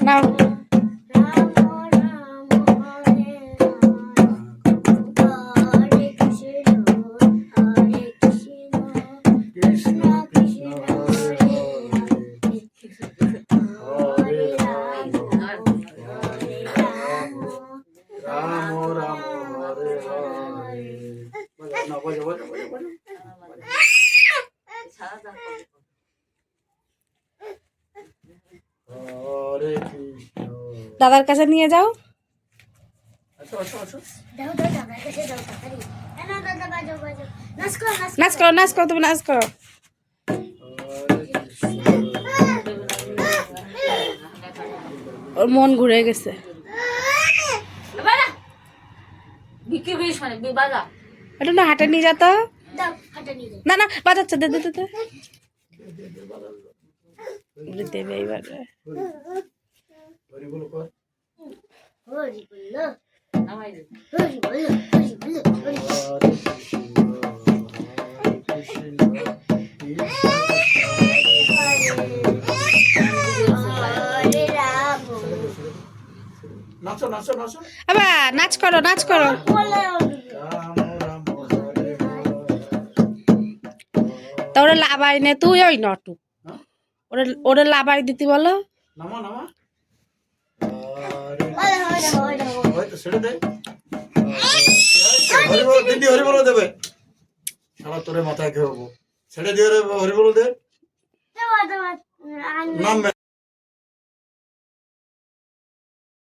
নাও দাদার কাছে নিয়ে যাও। নাচ করো নাচ করো তুমি নাচ করো। ওর মন ঘুরে গেছে। এটা না হাটে নিয়ে যেত। না না বাজাচ্ছে দে দে দে দেবে এইবার। আবার নাচ করো নাচ করো। তা ওরা লাভাই নে তুই ওই নটু ওরা ওরা লাভাই দিতে বলো। তোরে মাথায় খেয়ে ছেড়ে দিয়ে হরি বল দে।